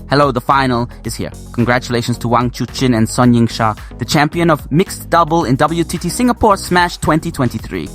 Hello, the final is here. Congratulations to Wang Chuqin and Son Yingsha, the champion of mixed double in WTT Singapore Smash 2023.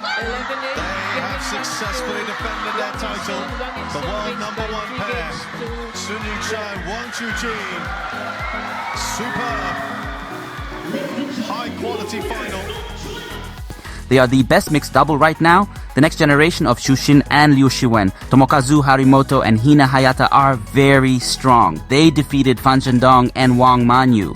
They have successfully defended their title. The world #1 pair, Sun Ying-sha and Wang Chuqin. Superb, high-quality final. They are the best mixed double right now. The next generation of Shushin and Liu Shiwen, Tomokazu Harimoto and Hina Hayata are very strong. They defeated Fan Zhendong and Wang Manyu.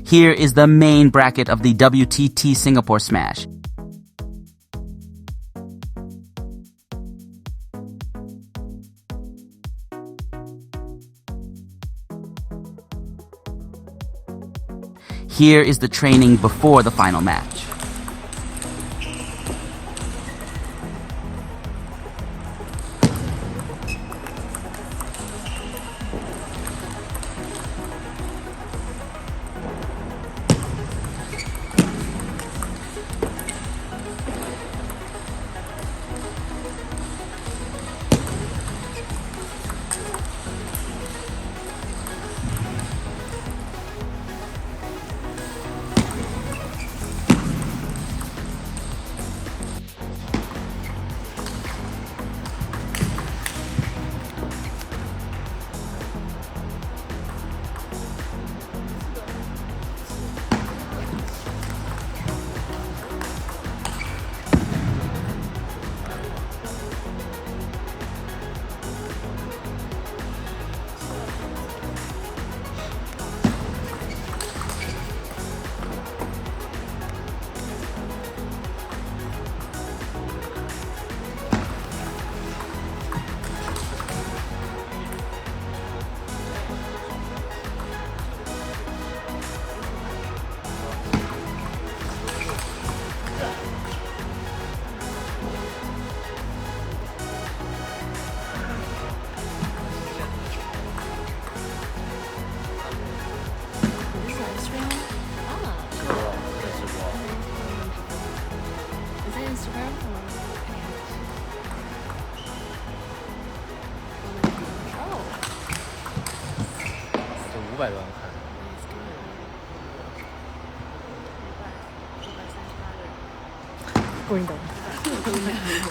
Here is the main bracket of the WTT Singapore Smash. Here is the training before the final match.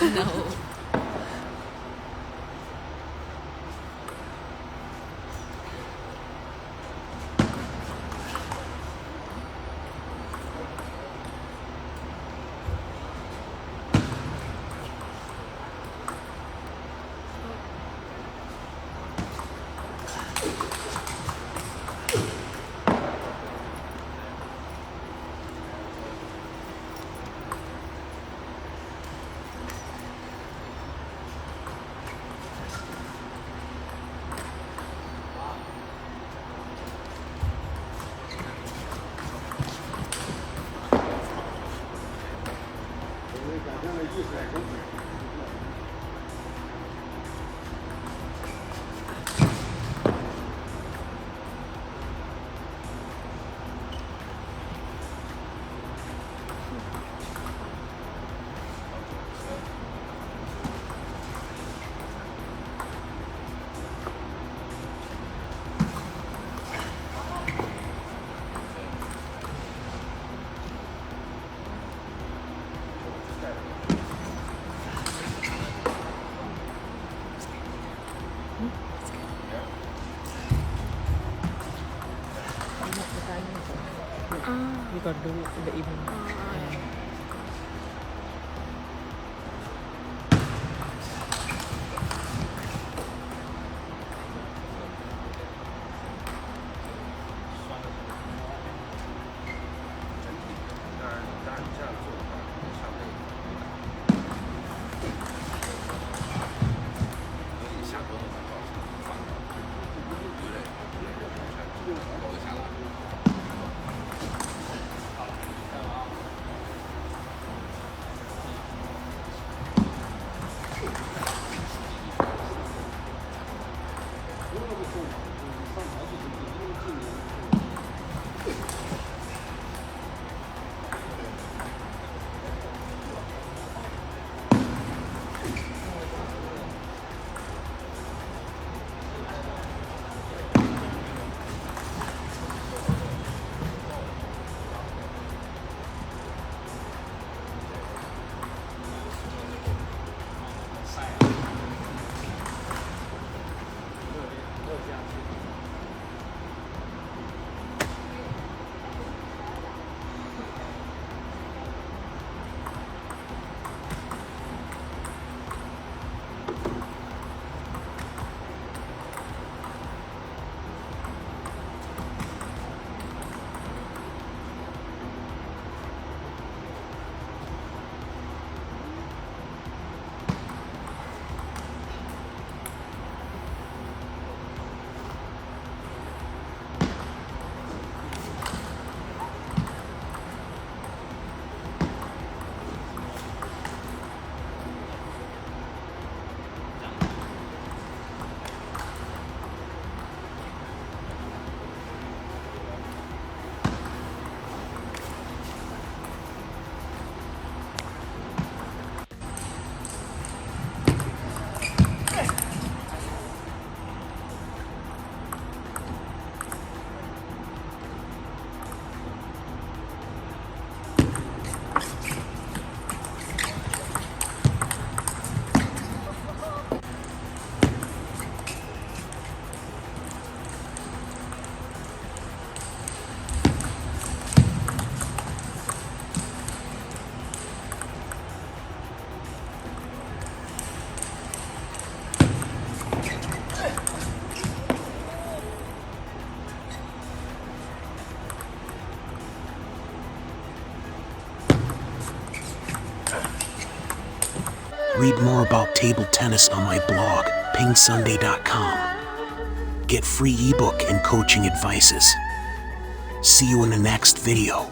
No. got to do in the evening. Yeah. Read more about table tennis on my blog, pingsunday.com. Get free ebook and coaching advices. See you in the next video.